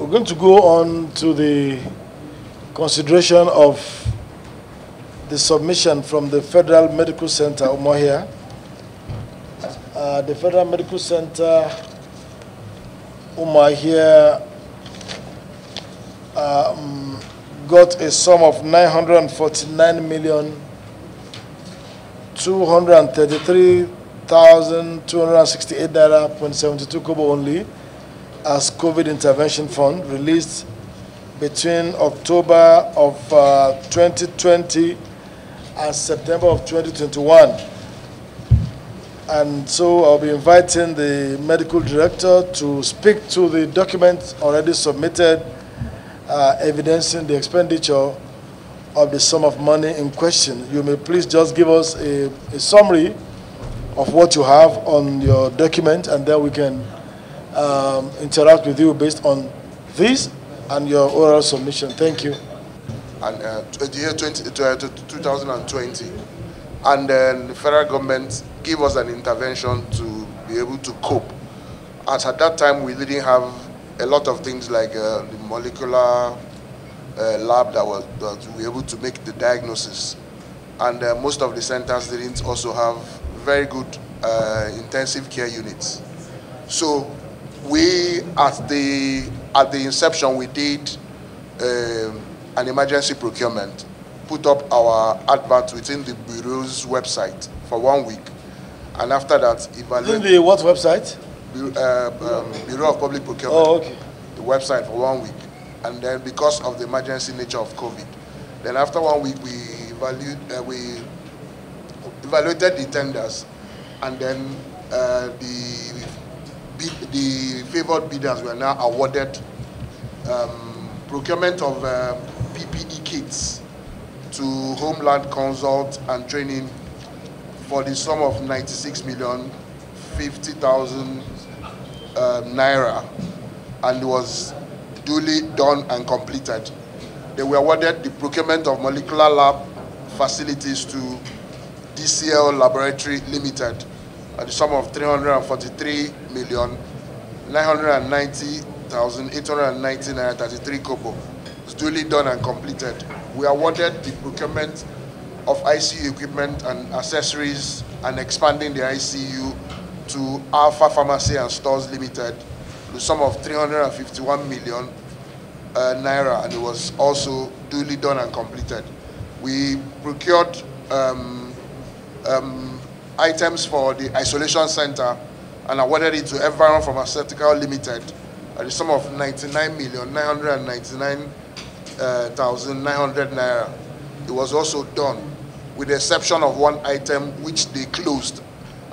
We're going to go on to the consideration of the submission from the Federal Medical Center, Umuahia. The Federal Medical Center, Umuahia, got a sum of 949,233,268 naira, 0.72 kobo only, as COVID intervention fund released between October of 2020 and September of 2021. And so I'll be inviting the medical director to speak to the document already submitted, evidencing the expenditure of the sum of money in question. You may please just give us a summary of what you have on your document, and then we can interact with you based on this and your oral submission. Thank you. And the year 2020, and then the federal government gave us an intervention to be able to cope. As at that time, we didn't have a lot of things like the molecular lab that we were able to make the diagnosis, and most of the centers didn't also have very good intensive care units. So we, at the inception, we did an emergency procurement, put up our advert within the Bureau's website for 1 week, and after that, evaluate the what website? Bureau of Public Procurement. Oh, okay. The website for 1 week, and then because of the emergency nature of COVID, then after 1 week we evaluated the tenders, and then the favored bidders were now awarded procurement of PPE kits to Homeland Consult and Training for the sum of 96,050,000 naira, and was duly done and completed. They were awarded the procurement of molecular lab facilities to DCL Laboratory Limited at the sum of 343,990,890 naira 33 kobo. It's duly done and completed. We awarded the procurement of ICU equipment and accessories and expanding the ICU to Alpha Pharmacy and Stores Limited, the sum of 351 million naira, and it was also duly done and completed. We procured items for the isolation center and awarded it to Everon Pharmaceutical Limited at the sum of 99,999,900 naira. It was also done, with the exception of one item which they closed,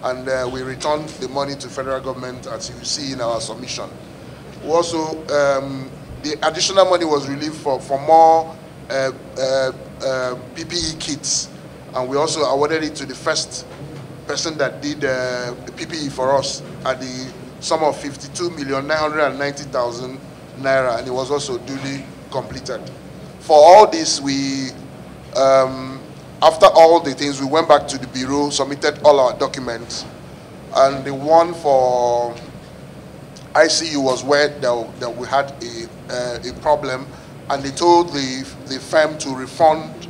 and we returned the money to federal government, as you see in our submission. We also, the additional money was relieved for more PPE kits, and we also awarded it to the first person that did the PPE for us at the sum of 52,990,000 naira, and it was also duly completed. For all this, we, after all the things, we went back to the Bureau, submitted all our documents, and the one for ICU was where that we had a problem, and they told the firm to refund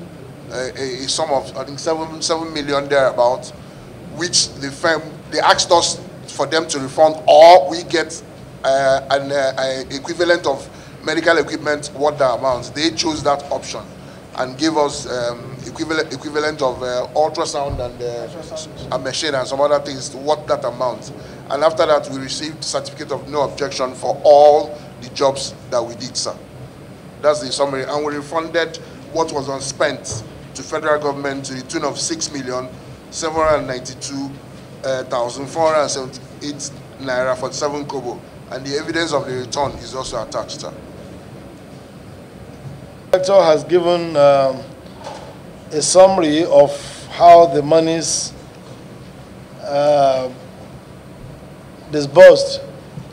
a sum of, I think, 7 million thereabouts, which the firm, they asked us for them to refund, or we get an equivalent of medical equipment worth the amount. They chose that option and gave us equivalent of ultrasound and a machine and some other things worth that amount. And after that, we received certificate of no objection for all the jobs that we did, sir. That's the summary. And we refunded what was unspent to federal government to the tune of 6,792,478 naira 47 kobo. And the evidence of the return is also attached, sir. The director has given a summary of how the monies disbursed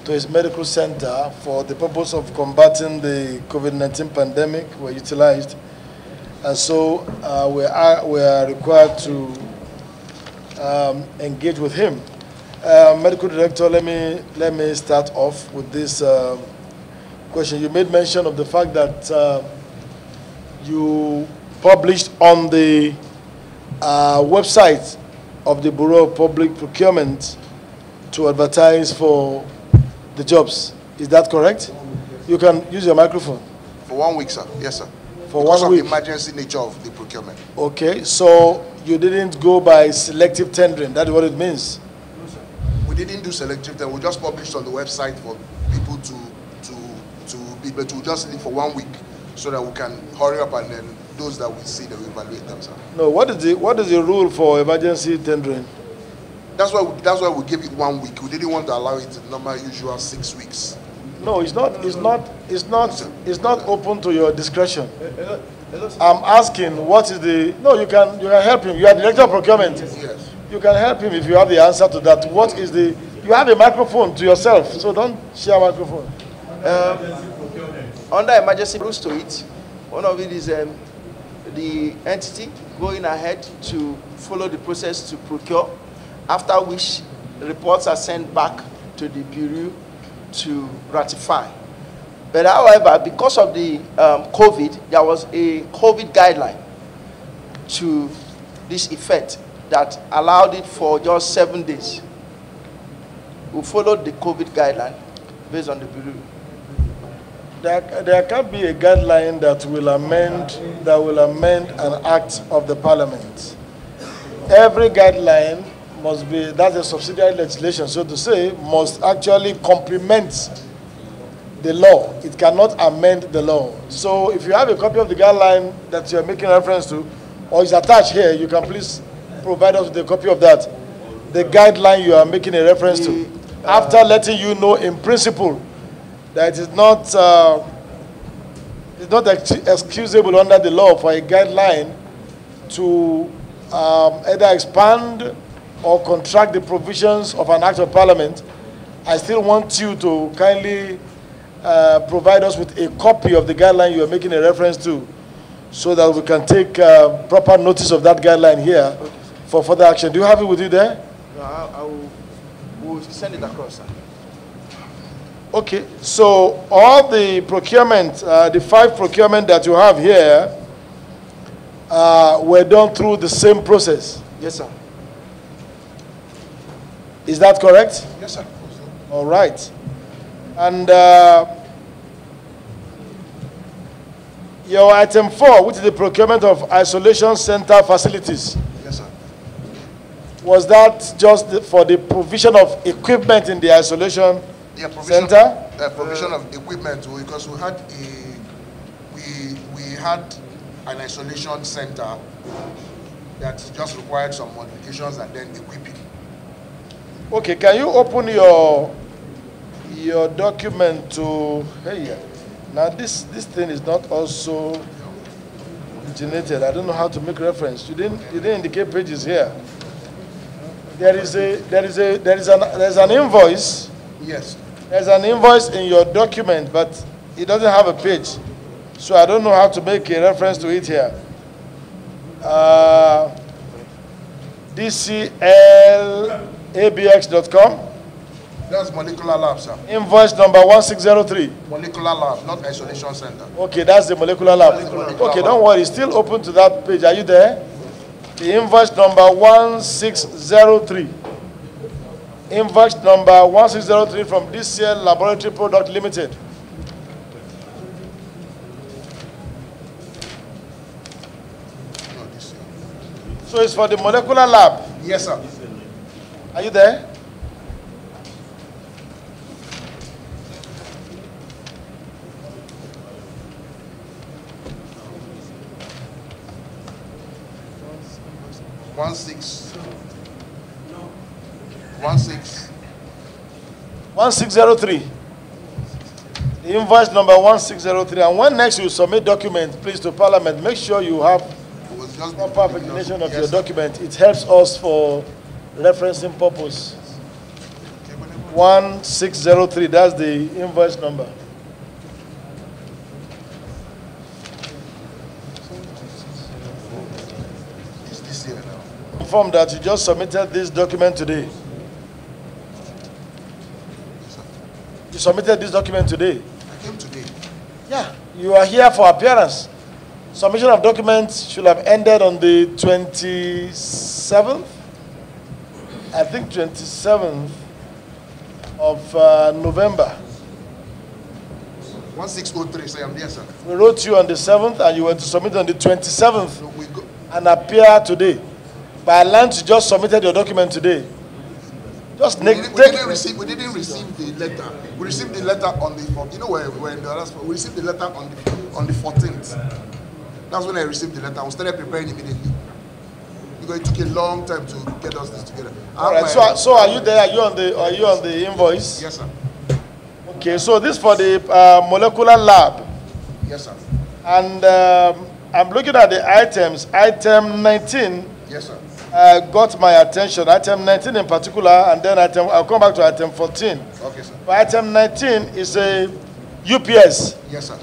to his medical center for the purpose of combating the COVID-19 pandemic were utilized, and so we are required to engage with him. Medical director, let me start off with this question. You made mention of the fact that you published on the website of the Bureau of Public Procurement to advertise for the jobs. Is that correct? You can use your microphone. For 1 week, sir. Yes, sir. For because 1 of week. the emergency nature of the procurement. Okay, so you didn't go by selective tendering. That's what it means. No, sir. We didn't do selective tendering. We just published on the website for people to be able to just leave for 1 week so that we can hurry up, and then those that we see, that we evaluate them, sir. No, what is the rule for emergency tendering? That's why we gave it 1 week. We didn't want to allow it the normal usual 6 weeks. No, it's not open to your discretion. I'm asking what is the, no, you can help him. You are director of procurement. Yes. You can help him if you have the answer to that. What is the, you have a microphone to yourself, so don't share microphone. Under emergency rules to it, one of it is the entity going ahead to follow the process to procure, after which reports are sent back to the Bureau to ratify. But however, because of the COVID, there was a COVID guideline to this effect that allowed it for just 7 days. We followed the COVID guideline based on the Bureau. There can be a guideline that will amend an act of the Parliament. Every guideline must be, that's a subsidiary legislation, so to say, must actually complement the law. It cannot amend the law. So if you have a copy of the guideline that you're making reference to, or is attached here, you can please provide us with a copy of that. The guideline you are making a reference to. After letting you know in principle that it's not excusable under the law for a guideline to either expand or contract the provisions of an act of Parliament. I still want you to kindly provide us with a copy of the guideline you are making a reference to, so that we can take proper notice of that guideline here for further action. Do you have it with you there? No, we'll send it across, sir. Okay, so all the procurement, the 5 procurement that you have here were done through the same process. Yes, sir. Is that correct? Yes, sir. All right. And your item 4, which is the procurement of isolation center facilities. Yes, sir. Was that just for the provision of equipment in the isolation center? Provision of equipment, because we had an isolation center that just required some modifications and then equipping. Okay, can you open your document to, hey, now this thing is not also generated. I don't know how to make reference. You didn't indicate pages here. There's an invoice. Yes. There's an invoice in your document, but it doesn't have a page. So I don't know how to make a reference to it here. DCLABX.com. That's molecular lab, sir. Invoice number 1603. Molecular lab, not isolation center. Okay, that's the molecular lab. Okay, don't worry. Still open to that page. Are you there? The invoice number 1603. Invoice number 1603 from DCL Laboratory Product Limited. So it's for the molecular lab. Yes, sir. Are you there? One six. 1603. The invoice number 1603. And when next you submit document, please, to Parliament, make sure you have proper pagination of your document. It helps us for referencing purpose. 1603, that's the invoice number. Confirm that you just submitted this document today. You submitted this document today. I came today. Yeah, you are here for appearance. Submission of documents should have ended on the 27th. I think 27th of November. 1603, so I'm there, sir. We wrote you on the 7th and you were to submit on the 27th So we go. and appear today. By land, you just submitted your document today. Just We didn't receive the letter. We received the letter on the 14th. You know where in the last, we received the letter on the 14th. That's when I received the letter. We started preparing immediately. Because it took a long time to get us this together. All right. So are you there? Are you on the invoice? Yes, sir. Okay. So this for the molecular lab. Yes, sir. And I'm looking at the items. Item 19. Yes, sir. Got my attention. Item 19 in particular, and then I'll come back to item 14. Okay, sir. But item 19 is a UPS. Yes, sir.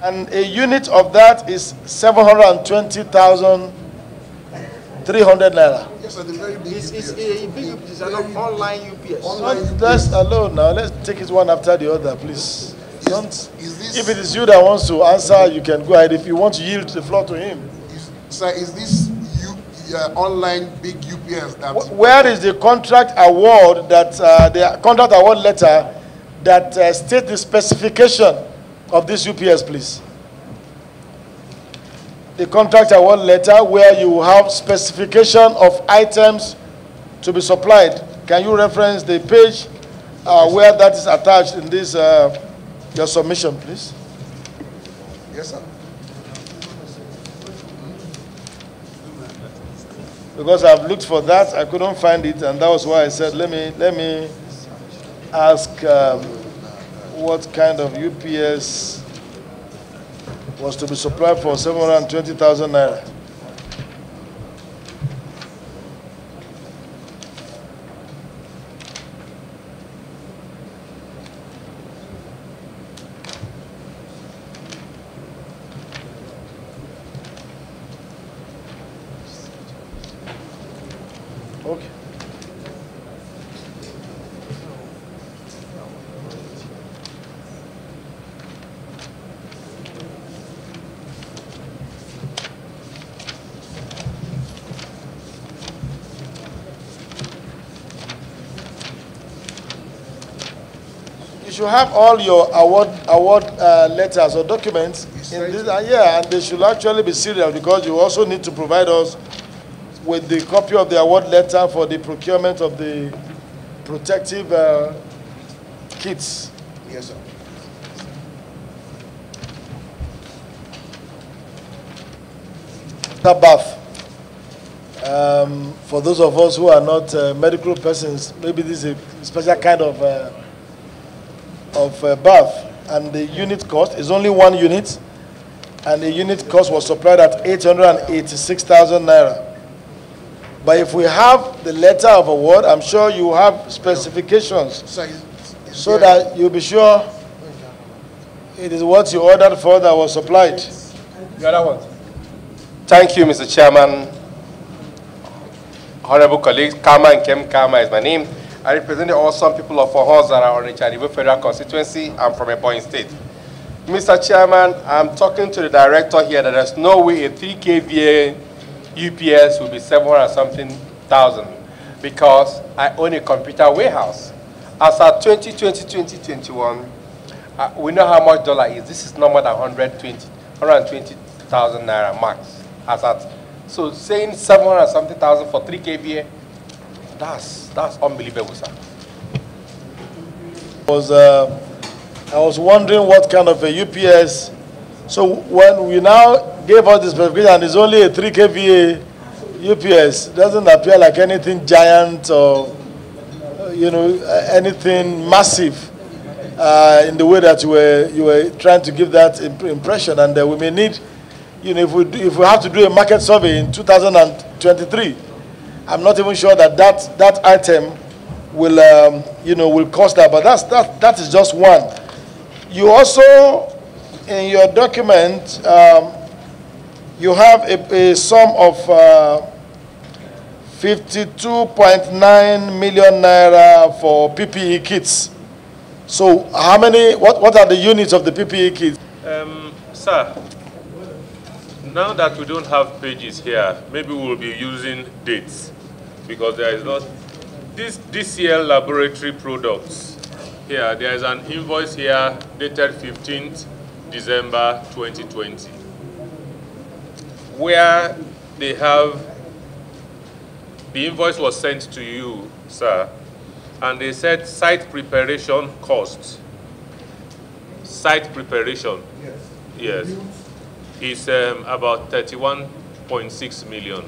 And a unit of that is 720,300 naira. Yes, sir. The very big It's UPS. a big UPS, it's an online UPS. Online UPS. Let's alone now. Let's take it one after the other, please. Is this, If it is you that wants to answer, you can go ahead. If you want to yield the floor to him. sir, is this online big UPS that... Where is the contract award that the contract award letter that states the specification of this UPS, please? The contract award letter where you have specification of items to be supplied. Can you reference the page where that is attached in this your submission, please? Yes, sir. Because I've looked for that, I couldn't find it, and that was why I said, let me ask what kind of UPS was to be supplied for 720,000 naira. Okay. You should have all your award letters or documents in this, yeah, and they should actually be serial because you also need to provide us with the copy of the award letter for the procurement of the protective kits. Yes, sir. Bath. For those of us who are not medical persons, maybe this is a special kind of bath, and the unit cost is only one unit, and the unit cost was supplied at 886,000 naira. But if we have the letter of award, I'm sure you have specifications, so that you'll be sure it is what you ordered for that was supplied. The other one. Thank you, Mr. Chairman. Honorable colleagues, Kama and Kem Kama is my name. I represent the awesome people of Ohos that are on the Chadivo Federal Constituency. I'm from Ebonyi State. Mr. Chairman, I'm talking to the director here that there's no way a 3 kVA UPS will be 700-something thousand because I own a computer warehouse. As at 2020-2021, we know how much dollar is. This is no more than 120,000 naira max. As at, so saying 700-something thousand for 3 kVA, that's unbelievable, sir. I was wondering what kind of a UPS. So when we now gave us this specification, and it's only a 3 kVA UPS, it doesn't appear like anything giant or anything massive in the way that you were trying to give that impression. And we may need, if we have to do a market survey in 2023, I'm not even sure that item will will cost that. But that is just one. You also, in your document, you have a sum of 52.9 million naira for PPE kits. So how many, what are the units of the PPE kits? Sir, now that we don't have pages here, maybe we'll be using dates, because there is not, this year laboratory products here, there is an invoice here dated 15th December 2020, where they have, the invoice was sent to you, sir, and they said site preparation costs. Site preparation, yes, is about 31.6 million.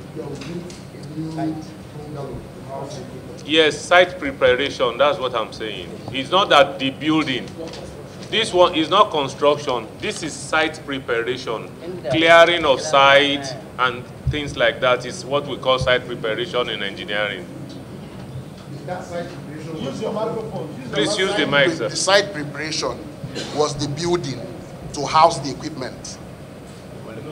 Yes, site preparation, that's what I'm saying. It's not that the building, this one is not construction, this is site preparation. Clearing of site and things like that is what we call site preparation in engineering. Use your microphone. Please use the mic, sir. The site preparation was the building to house the equipment. You mean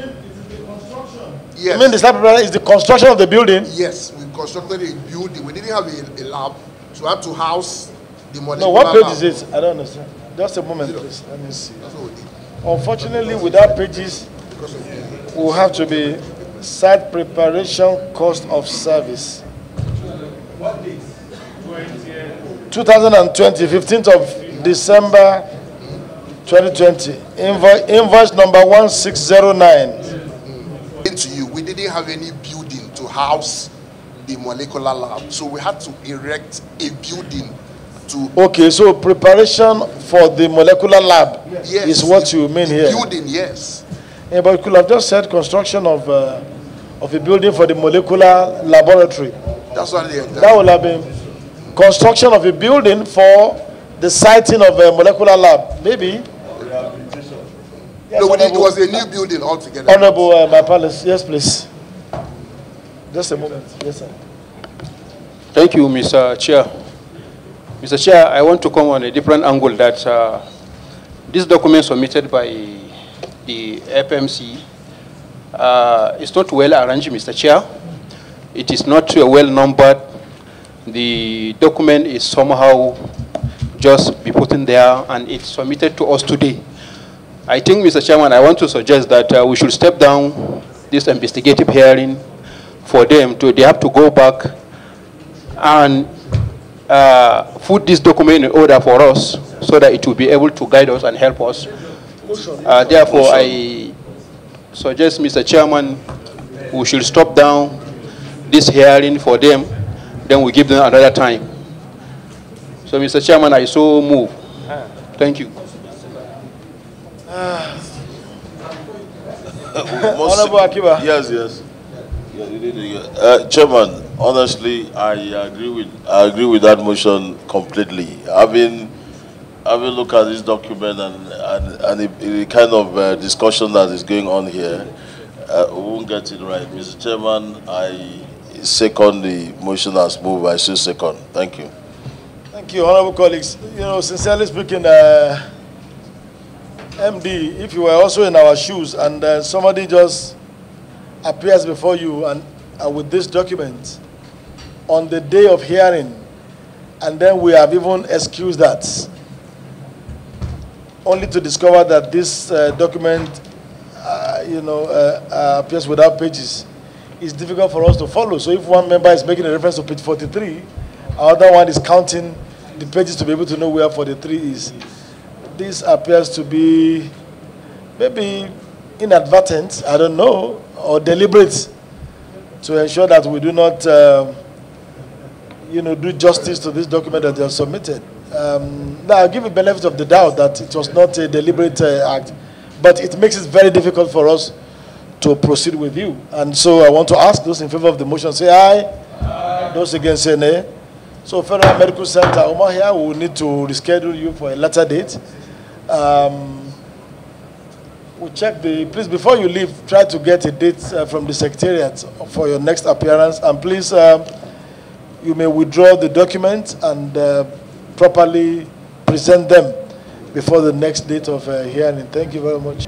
it is the construction? Yes. You mean the site preparation is the construction of the building? Yes, we constructed a building. We didn't have a lab, so we had to house the molecular No, what page lab. is it? I don't understand. Just a moment, please. Let me see. That's what we did. Unfortunately, without pages, will have to be site preparation cost of service. What date? 2020, 15th of December 2020. Invoice number 1609. To you, we didn't have any building to house the molecular lab, so we had to erect a building to. Okay, so preparation for the molecular lab Yes, is what you mean here. Building, yes. Yeah, but you could have just said construction of a building for the molecular laboratory. That's what they. That would have been construction of a building for the siting of a molecular lab. Maybe. Yes, No, it was a new building altogether. Honorable, my palace. Yes, please. Just a moment. Yes, sir. Thank you, Mr. Chair. Mr. Chair, I want to come on a different angle that this document submitted by the FMC is not well arranged, Mr. Chair. It is not well numbered. The document is somehow just be put in there, and it's submitted to us today. I think, Mr. Chairman, I want to suggest that we should step down this investigative hearing for them. They have to go back and put this document in order for us so that it will be able to guide us and help us. Therefore, I suggest, Mr. Chairman, we should stop down this hearing for them, then we give them another time. So, Mr. Chairman, I so move. Thank you. Honorable Akiba. Yes. Chairman, honestly, I agree with that motion completely. Having looked at this document and the kind of discussion that is going on here, we won't get it right. Mr. Chairman, I second the motion as moved. I still second. Thank you. Thank you, honorable colleagues. You know, sincerely speaking, MD, if you were also in our shoes and somebody just appears before you and with this document on the day of hearing, and then we have even excused that, only to discover that this document, appears without pages, it's difficult for us to follow. So if one member is making a reference to page 43, another one is counting the pages to be able to know where 43 is. This appears to be maybe inadvertent, I don't know, or deliberate to ensure that we do not, do justice to this document that they have submitted. Now, I'll give a benefit of the doubt that it was not a deliberate act, but it makes it very difficult for us to proceed with you. And so I want to ask those in favor of the motion, say aye. Aye. Those against, say nay. So Federal Medical Center, Umuahia, we will need to reschedule you for a later date. We'll check please, before you leave, try to get a date from the Secretariat for your next appearance. And please, you may withdraw the document and properly present them before the next date of hearing. Thank you very much.